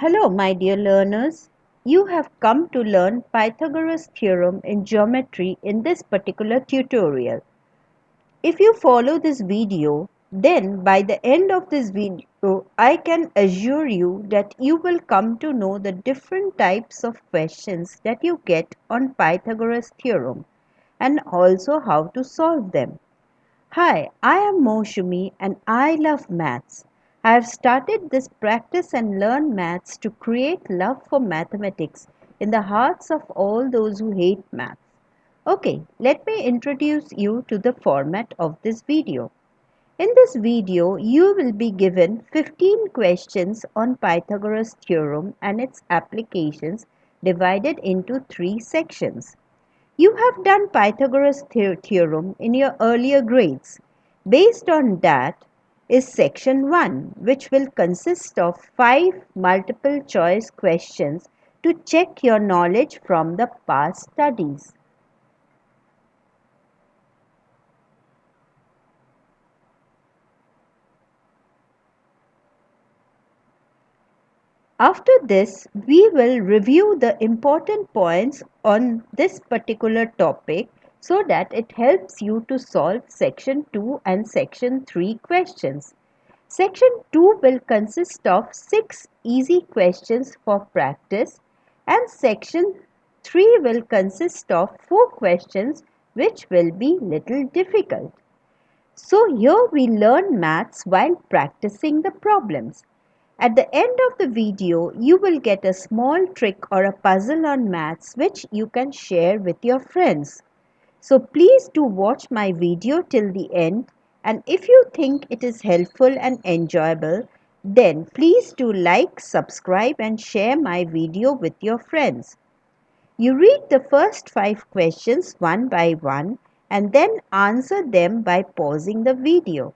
Hello, my dear learners. You have come to learn Pythagoras Theorem in geometry in this particular tutorial. If you follow this video, then by the end of this video, I can assure you that you will come to know the different types of questions that you get on Pythagoras Theorem and also how to solve them. Hi, I am Moshumi and I love maths. I have started this practice and learn maths to create love for mathematics in the hearts of all those who hate maths. Okay, let me introduce you to the format of this video. In this video, you will be given 15 questions on Pythagoras theorem and its applications divided into 3 sections. You have done Pythagoras theorem in your earlier grades. Based on that is section 1, which will consist of 5 multiple choice questions to check your knowledge from the past studies. After this, we will review the important points on this particular topic so that it helps you to solve section 2 and section 3 questions. Section 2 will consist of 6 easy questions for practice and section 3 will consist of 4 questions which will be little difficult. So here we learn maths while practicing the problems. At the end of the video, you will get a small trick or a puzzle on maths which you can share with your friends. So please do watch my video till the end, and if you think it is helpful and enjoyable, then please do like, subscribe and share my video with your friends. You read the first 5 questions one by one and then answer them by pausing the video.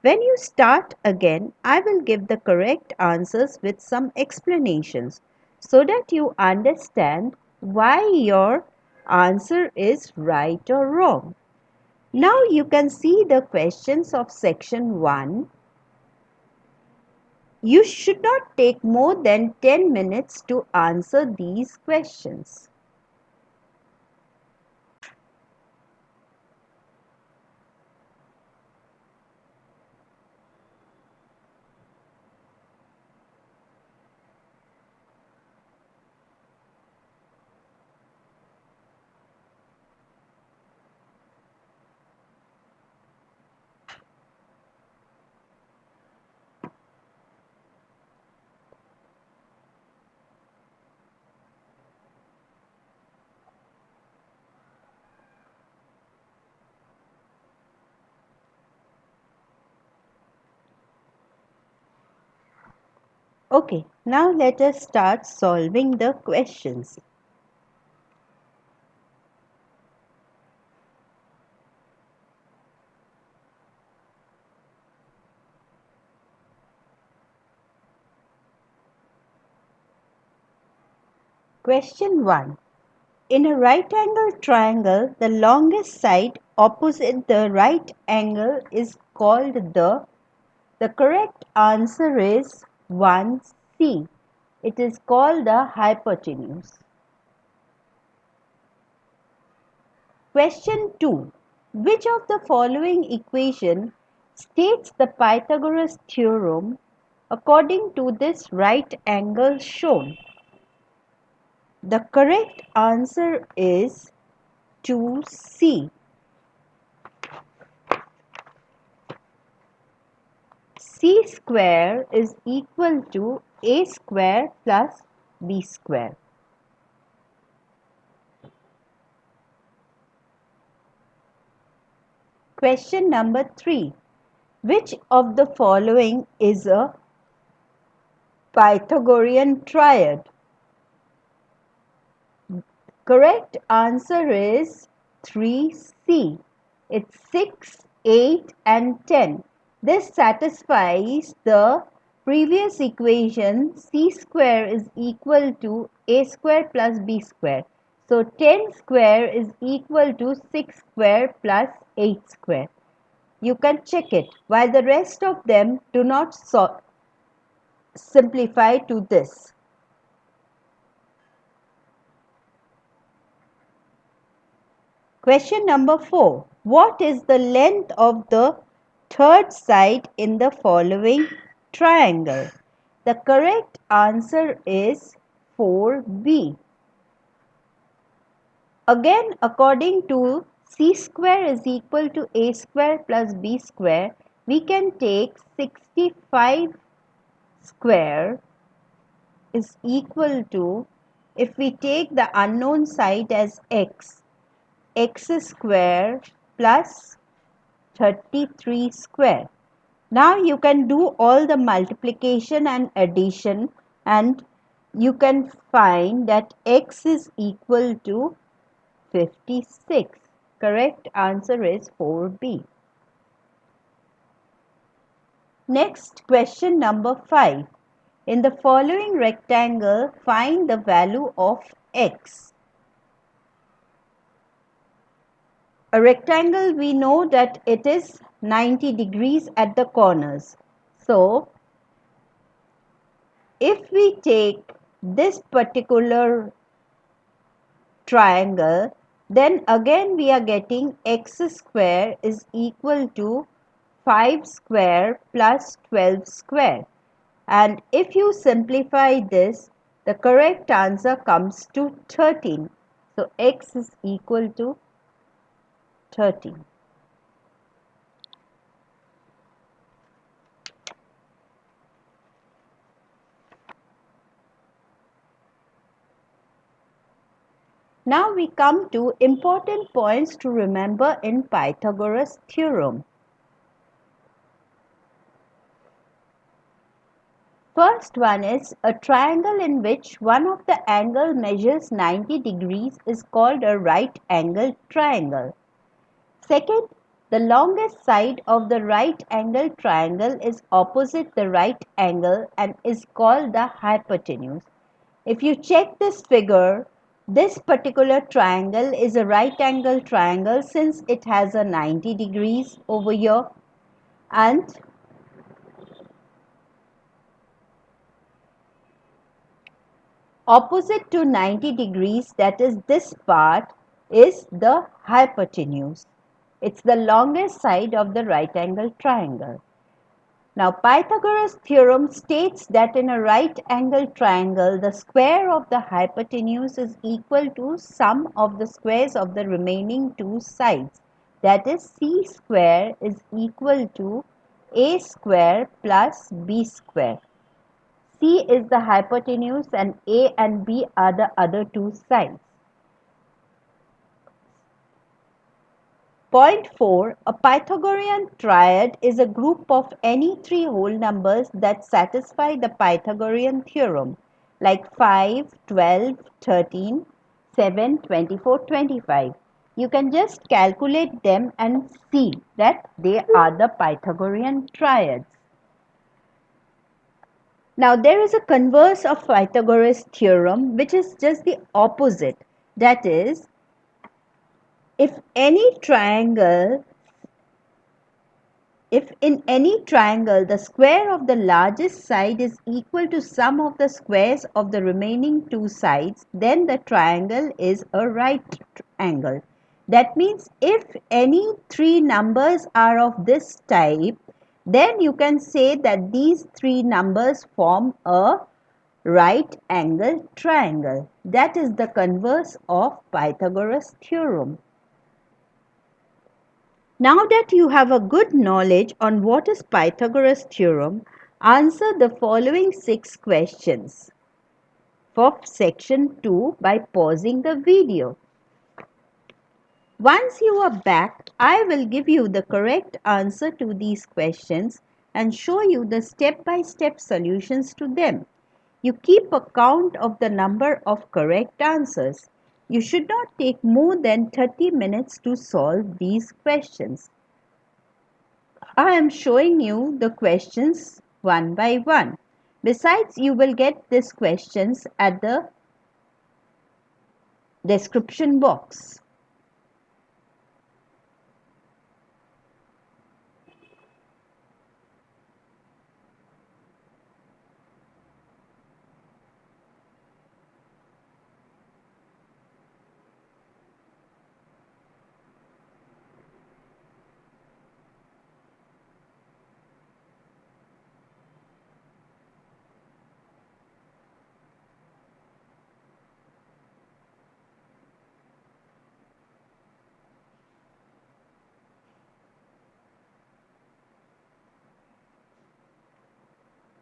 When you start again, I will give the correct answers with some explanations so that you understand why your answer is right or wrong. Now you can see the questions of section 1. You should not take more than 10 minutes to answer these questions. Okay, now let us start solving the questions. Question 1. In a right angle triangle, the longest side opposite the right angle is called the correct answer is 1C. It is called the hypotenuse. Question 2. Which of the following equation states the Pythagoras theorem according to this right angle shown? The correct answer is 2C. C square is equal to A square plus B square. Question number 3. Which of the following is a Pythagorean triad? Correct answer is 3C. It's 6, 8 and 10. This satisfies the previous equation C square is equal to A square plus B square. So 10 square is equal to 6 square plus 8 square. You can check it, while the rest of them do not simplify to this. Question number 4. What is the length of the third side in the following triangle? The correct answer is 4b. Again, according to c square is equal to a square plus b square, we can take 65 square is equal to, if we take the unknown side as x square plus 33 square. Now you can do all the multiplication and addition and you can find that x is equal to 56. Correct answer is 4b. Next, question number 5. In the following rectangle, find the value of x. A rectangle, we know that it is 90 degrees at the corners. So, if we take this particular triangle, then again we are getting x square is equal to 5 square plus 12 square. And if you simplify this, the correct answer comes to 13. So, x is equal to 13. Now we come to important points to remember in Pythagoras Theorem. First one is a triangle in which one of the angle measures 90 degrees is called a right angled triangle. Second, the longest side of the right angled triangle is opposite the right angle and is called the hypotenuse. If you check this figure, this particular triangle is a right angle triangle since it has a 90 degrees over here, and opposite to 90 degrees, that is this part, is the hypotenuse. It's the longest side of the right angle triangle. Now, Pythagoras theorem states that in a right angle triangle, the square of the hypotenuse is equal to sum of the squares of the remaining two sides. That is, c square is equal to a square plus b square. C is the hypotenuse and A and B are the other two sides. Point 4. A Pythagorean triad is a group of any three whole numbers that satisfy the Pythagorean theorem, like 5, 12, 13, 7, 24, 25. You can just calculate them and see that they are the Pythagorean triads. Now, there is a converse of Pythagoras theorem which is just the opposite. That is, if in any triangle the square of the largest side is equal to sum of the squares of the remaining two sides, then the triangle is a right angle. That means if any three numbers are of this type, then you can say that these three numbers form a right angle triangle. That is the converse of Pythagoras theorem. Now that you have a good knowledge on what is Pythagoras theorem, answer the following 6 questions for section 2 by pausing the video. Once you are back, I will give you the correct answer to these questions and show you the step-by-step solutions to them. You keep a count of the number of correct answers. You should not take more than 30 minutes to solve these questions. I am showing you the questions one by one. Besides, you will get these questions at the description box.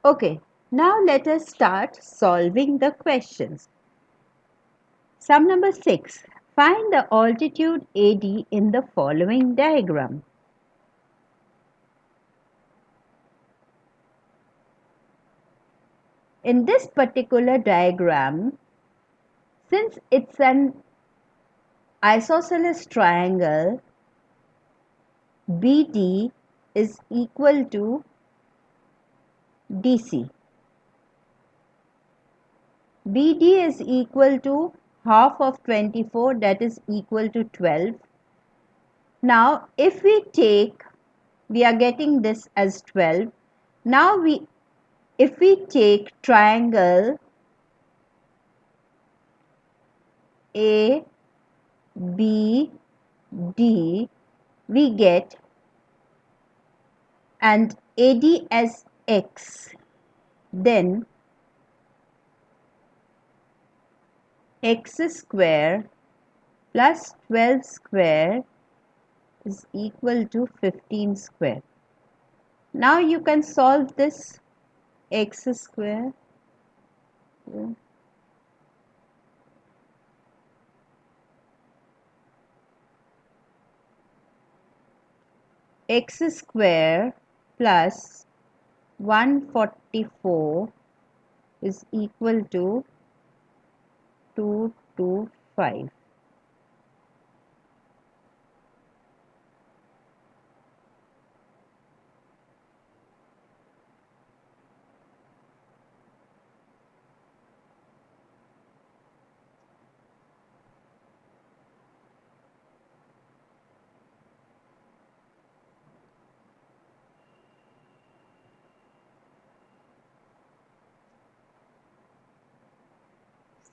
Okay, now let us start solving the questions. Sum number 6. Find the altitude AD in the following diagram. In this particular diagram, since it's an isosceles triangle, BD is equal to DC. BD is equal to half of 24, that is equal to 12. Now, if we are getting this as 12. Now, if we take triangle A, B, D, we get and AD as X, then X square plus 12 square is equal to 15 square. Now you can solve this. X square X square plus 144 is equal to 225.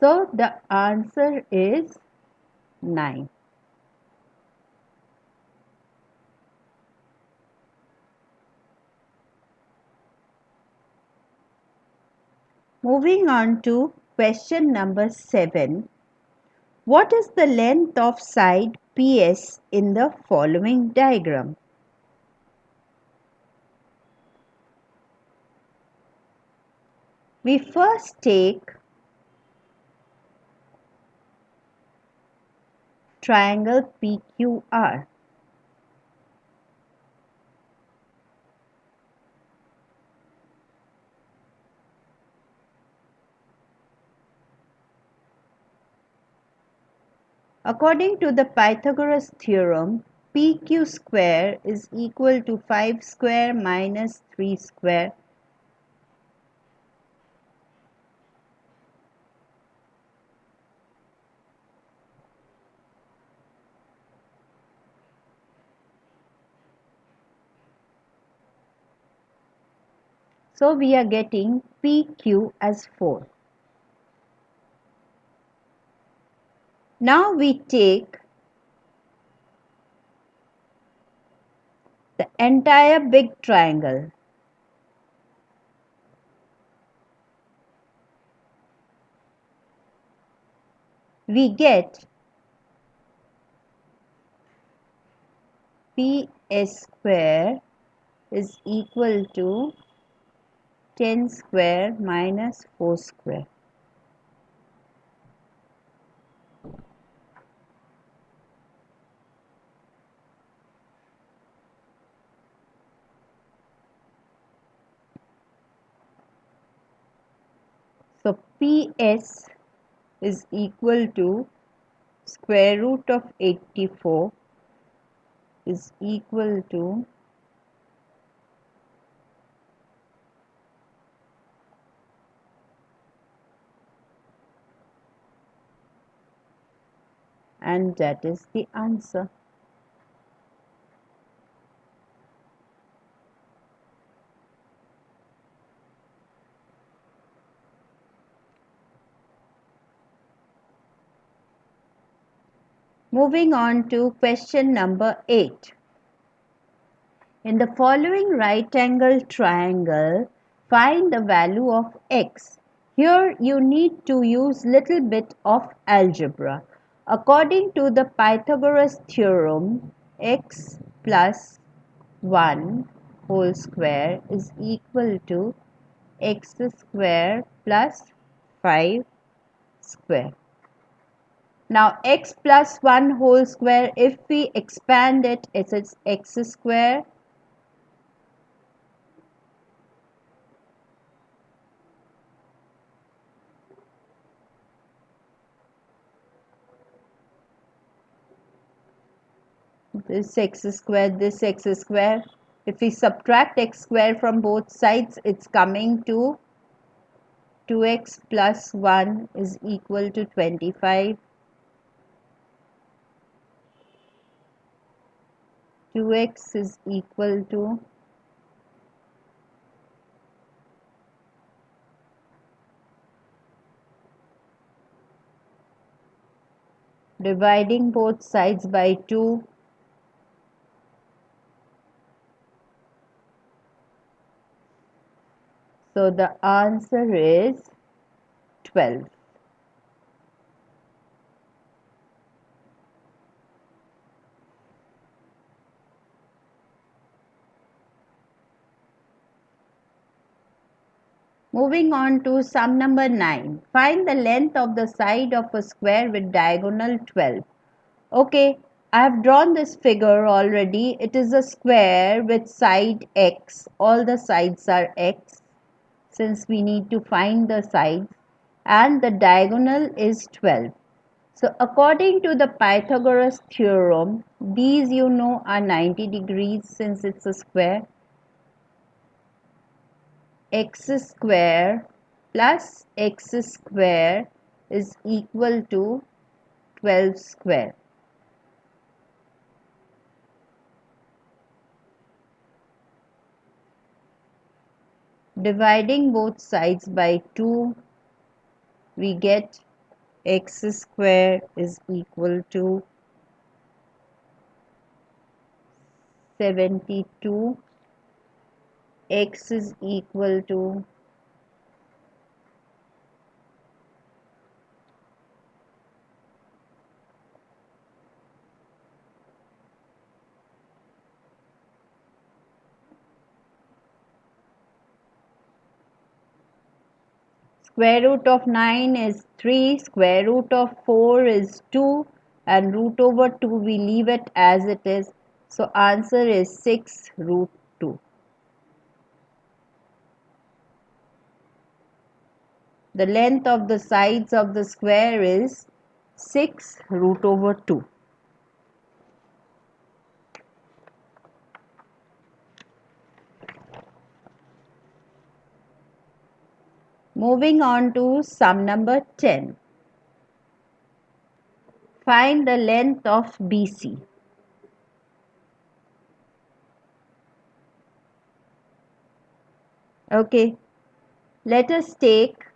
So the answer is 9. Moving on to question number 7. What is the length of side PS in the following diagram? We first take triangle PQR. According to the Pythagoras theorem, PQ square is equal to 5 square minus 3 square. So we are getting PQ as 4. Now we take the entire big triangle. We get PS square is equal to 10 square minus 4 square. So PS is equal to square root of 84 is equal to and that is the answer. Moving on to question number 8. In the following right angle triangle, find the value of x. Here you need to use little bit of algebra. According to the Pythagoras theorem, x plus 1 whole square is equal to x square plus 5 square. Now x plus 1 whole square, if we expand it, it is x square this x square, this x square. If we subtract x square from both sides, it's coming to 2x plus 1 is equal to 25. 2x is equal to dividing both sides by 2. So the answer is 12. Moving on to sum number 9. Find the length of the side of a square with diagonal 12. Okay, I have drawn this figure already. It is a square with side x. All the sides are x since we need to find the sides, and the diagonal is 12. So according to the Pythagoras theorem, these you know are 90 degrees since it's a square. X square plus x square is equal to 12 square. Dividing both sides by 2, we get x square is equal to 72. X is equal to square root of 9 is 3, square root of 4 is 2, and root over 2 we leave it as it is. So answer is 6 root 2. The length of the sides of the square is 6 root over 2. Moving on to sum number 10. Find the length of BC. Okay, let us take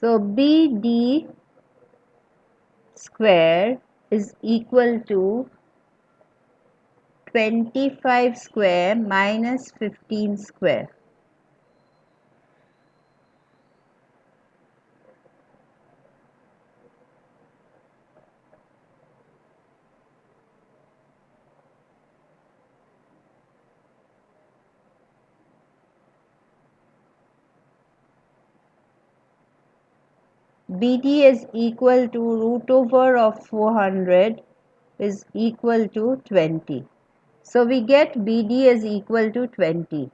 so BD square is equal to 25 square minus 15 square. BD is equal to root over of 400 is equal to 20. So we get BD is equal to 20.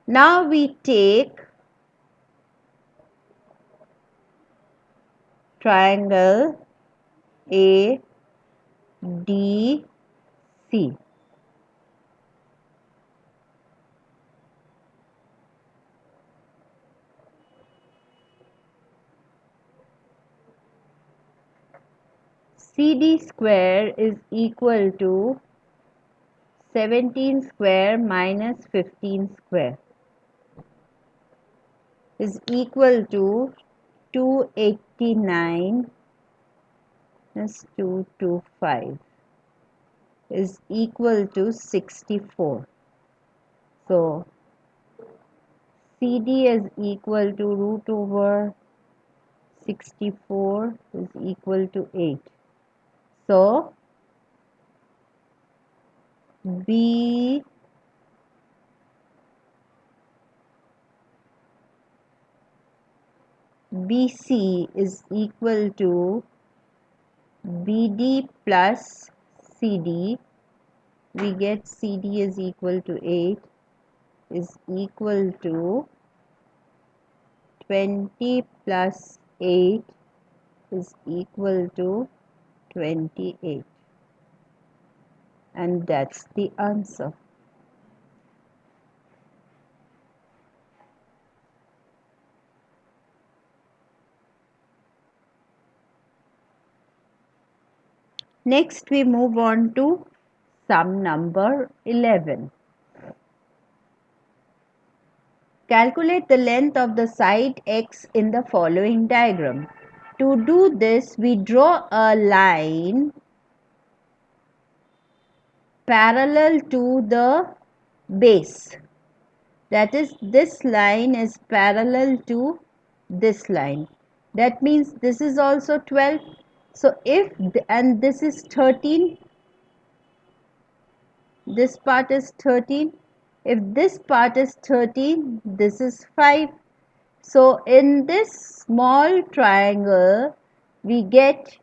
Now we take triangle ADC. CD square is equal to 17 square minus 15 square is equal to 289 minus 225 is equal to 64. So CD is equal to root over 64 is equal to 8. So, B BC is equal to BD plus CD. We get CD is equal to 8 is equal to 20 plus 8 is equal to 28. And that's the answer. Next we move on to sum number 11. Calculate the length of the side x in the following diagram. To do this, we draw a line parallel to the base. That is, this line is parallel to this line. That means this is also 12. So and this is 13. This part is 13. If this part is 13, this is 5. So in this small triangle, we get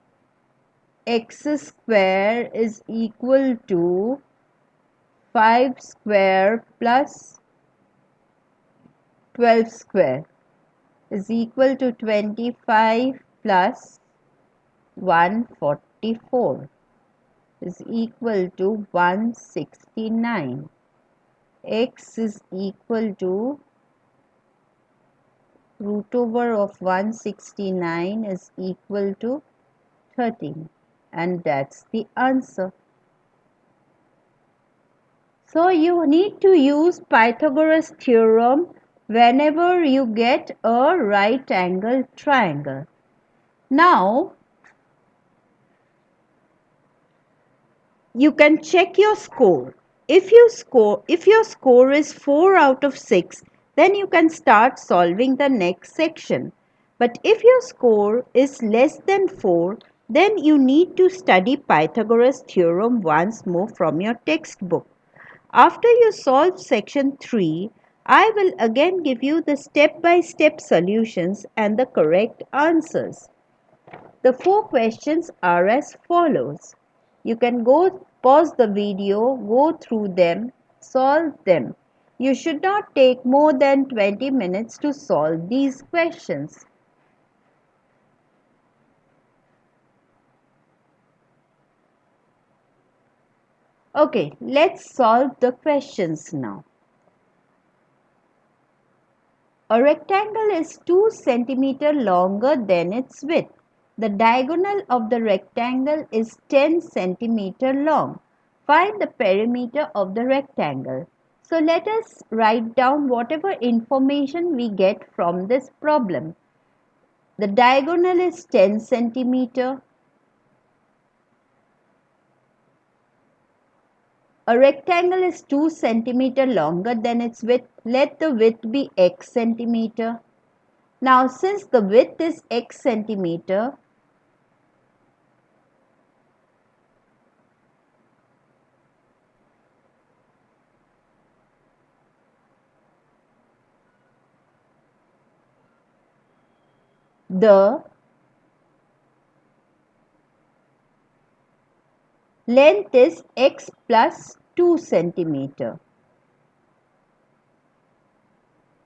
x square is equal to 5 square plus 12 square is equal to 25 plus 144 is equal to 169. X is equal to root over of 169 is equal to 13, and that's the answer. So you need to use Pythagoras theorem whenever you get a right angle triangle. Now you can check your score. If your score is 4 out of 6, then you can start solving the next section. But if your score is less than 4, then you need to study Pythagoras theorem once more from your textbook. After you solve section 3, I will again give you the step-by-step solutions and the correct answers. The 4 questions are as follows. You can go pause the video, go through them, solve them. You should not take more than 20 minutes to solve these questions. Okay, let's solve the questions now. A rectangle is 2 cm longer than its width. The diagonal of the rectangle is 10 cm long. Find the perimeter of the rectangle. So let us write down whatever information we get from this problem. The diagonal is 10 cm. A rectangle is 2 cm longer than its width. Let the width be x centimeter. Now since the width is x centimeter, the length is x plus 2 centimeter.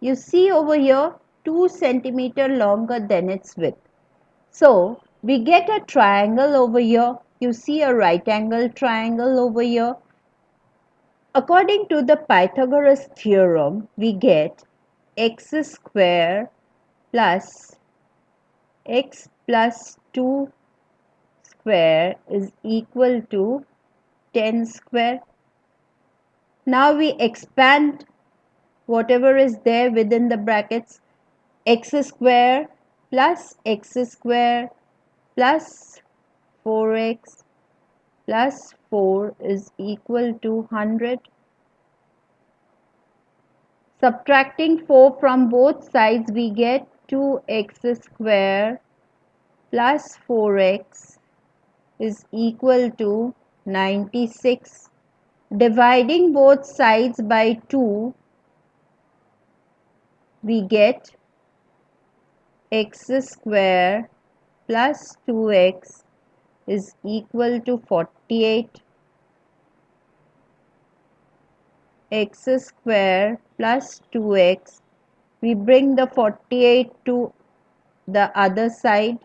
You see over here 2 centimeter longer than its width. So we get a triangle over here. You see a right angle triangle over here. According to the Pythagoras theorem, we get x square plus x plus 2 square is equal to 10 square. Now we expand whatever is there within the brackets. X square plus x square plus 4x plus 4 is equal to 100. Subtracting 4 from both sides, we get 2x square plus 4x is equal to 96. Dividing both sides by 2, we get x square plus 2x is equal to 48. X square plus 2x, we bring the 48 to the other side.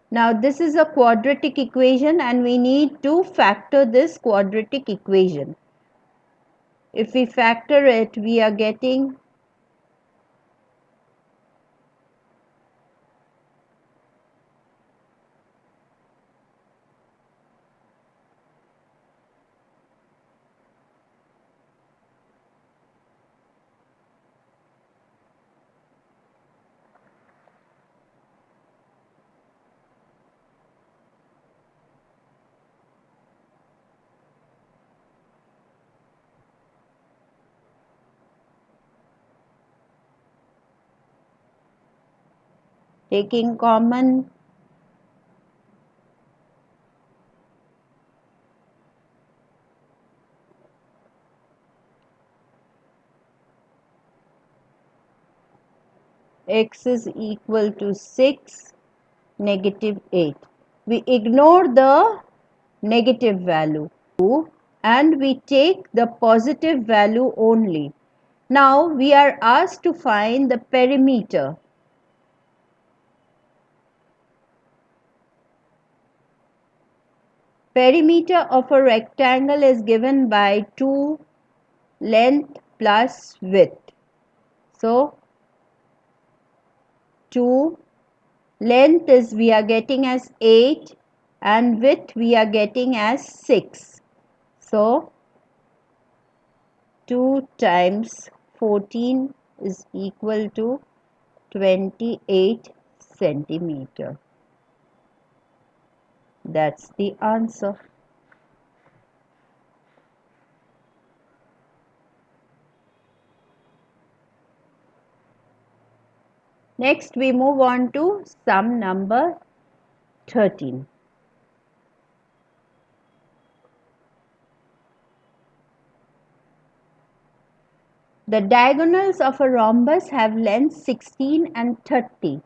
Now this is a quadratic equation and we need to factor this quadratic equation. If we factor it, we are getting taking common x is equal to 6, negative 8. We ignore the negative value and we take the positive value only. Now we are asked to find the perimeter. Perimeter of a rectangle is given by 2 length plus width. So 2 length is we are getting as 8 and width we are getting as 6. So 2 times 14 is equal to 28 centimeter. That's the answer. Next we move on to sum number 13. The diagonals of a rhombus have lengths 16 and 30.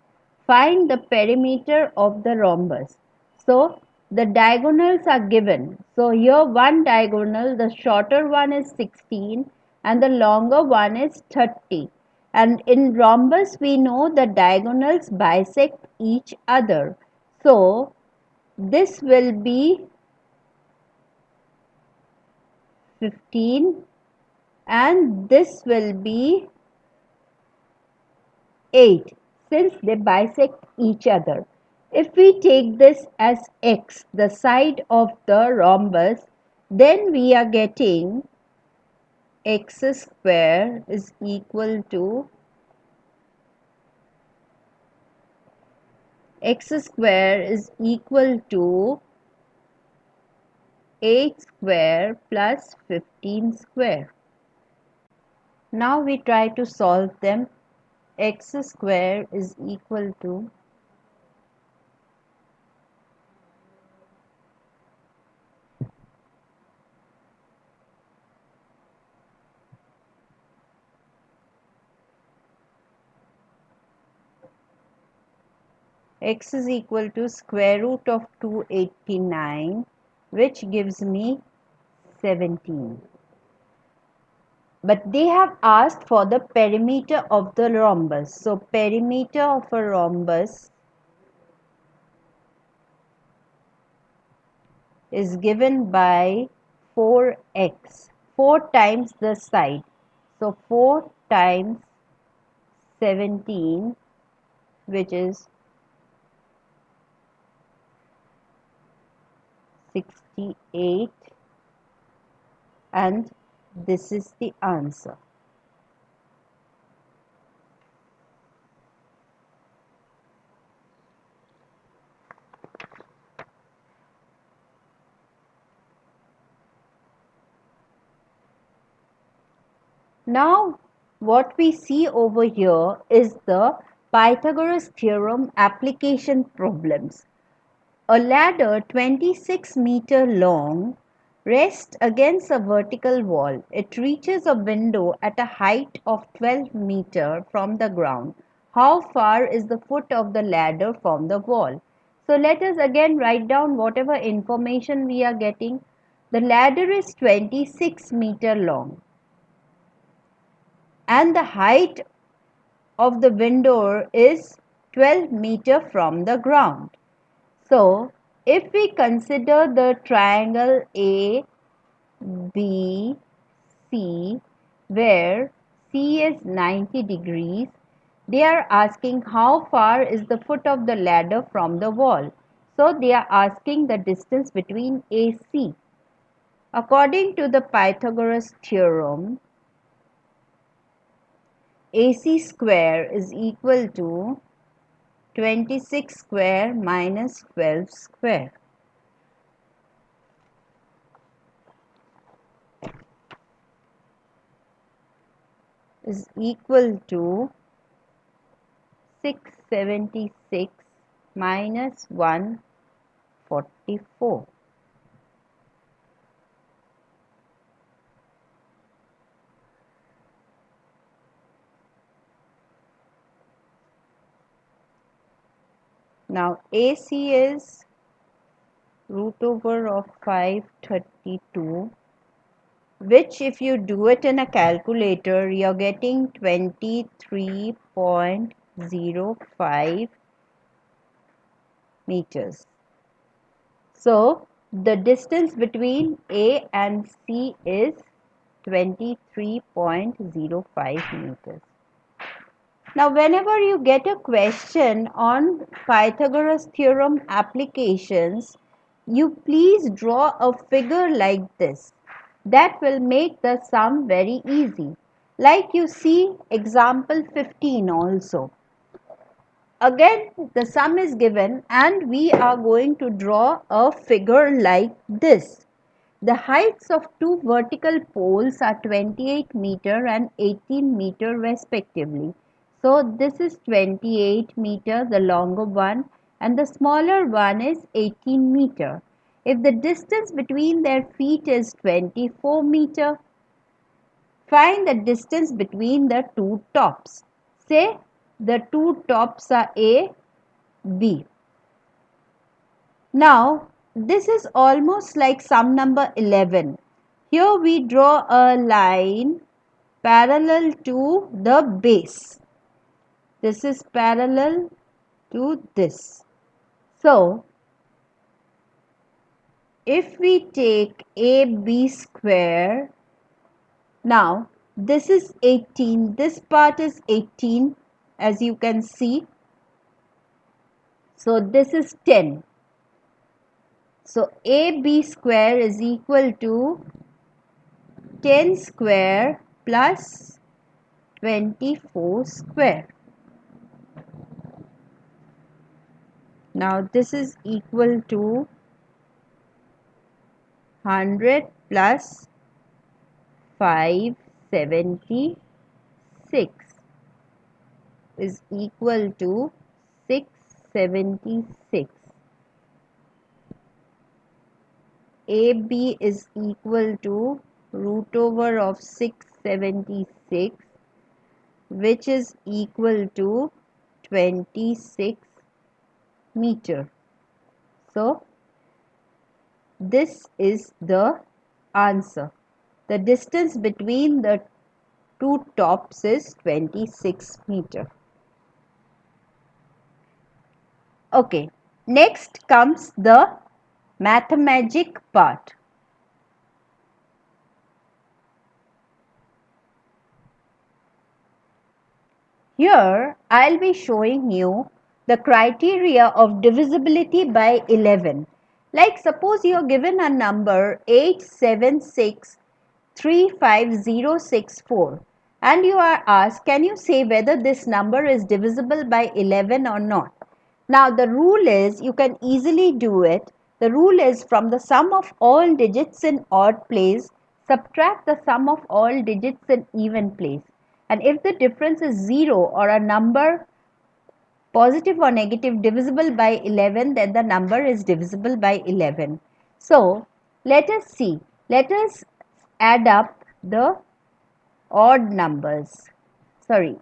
Find the perimeter of the rhombus. So the diagonals are given. So here one diagonal, the shorter one is 16 and the longer one is 30. And in rhombus we know the diagonals bisect each other. So this will be 15 and this will be 8 since they bisect each other. If we take this as x, the side of the rhombus, then we are getting x square is equal to x square is equal to 8 square plus 15 square. Now we try to solve them. X square is equal to x is equal to square root of 289, which gives me 17. But they have asked for the perimeter of the rhombus. So perimeter of a rhombus is given by 4x, 4 times the side. So 4 times 17, which is 68, and this is the answer. Now, what we see over here is the Pythagoras Theorem application problems. A ladder 26-meter long rests against a vertical wall. It reaches a window at a height of 12 meters from the ground. How far is the foot of the ladder from the wall? So let us again write down whatever information we are getting. The ladder is 26 meters long and the height of the window is 12 meters from the ground. So, if we consider the triangle A, B, C, where C is 90 degrees, they are asking how far is the foot of the ladder from the wall. So, they are asking the distance between AC. According to the Pythagoras theorem, AC square is equal to 26 square minus 12 square. Is equal to 676 minus 144. Now AC is root over of 532, which if you do it in a calculator, you're getting 23.05 meters. So the distance between A and C is 23.05 meters. Now, whenever you get a question on Pythagoras theorem applications, you please draw a figure like this. That will make the sum very easy. Like you see example 15 also. Again, the sum is given and we are going to draw a figure like this. The heights of two vertical poles are 28 meter and 18 meter respectively. So this is 28 meter, the longer one, and the smaller one is 18 meter. If the distance between their feet is 24 meter, find the distance between the two tops. Say the two tops are A, B. Now, this is almost like sum number 11. Here we draw a line parallel to the base. This is parallel to this. So, if we take AB square, now this is 18, this part is 18 as you can see. So, this is 10. So, AB square is equal to 10 square plus 24 square. Now this is equal to 100 plus 576 is equal to 676. AB is equal to root over of 676, which is equal to 26 meter. So this is the answer. The distance between the two tops is 26 meter. Okay, next comes the mathemagic part. Here I'll be showing you the criteria of divisibility by 11. Like suppose you are given a number 8763564 and you are asked, can you say whether this number is divisible by 11 or not? Now the rule is, you can easily do it. The rule is, from the sum of all digits in odd place, subtract the sum of all digits in even place. And if the difference is 0 or a number positive or negative divisible by 11, then the number is divisible by 11. So let us see. Let us add up the odd numbers. Sorry,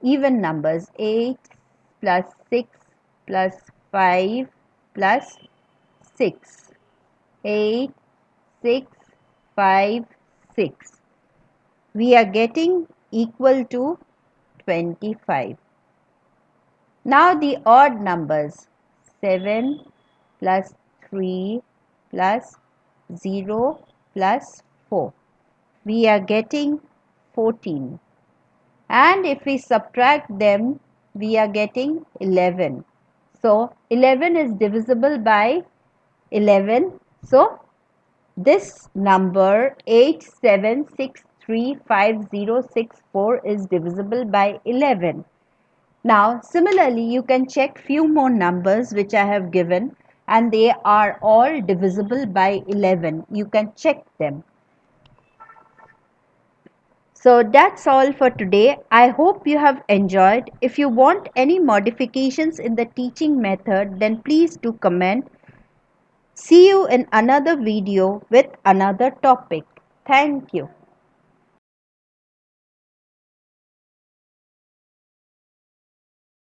even numbers. 8 plus 6 plus 5 plus 6. 8, 6, 5, 6. We are getting equal to 25. Now the odd numbers. 7 plus 3 plus 0 plus 4. We are getting 14. And if we subtract them, we are getting 11. So 11 is divisible by 11. So this number 87635064 is divisible by 11. Now similarly you can check few more numbers which I have given, and they are all divisible by 11. You can check them. So that's all for today. I hope you have enjoyed. If you want any modifications in the teaching method, then please do comment. See you in another video with another topic. Thank you.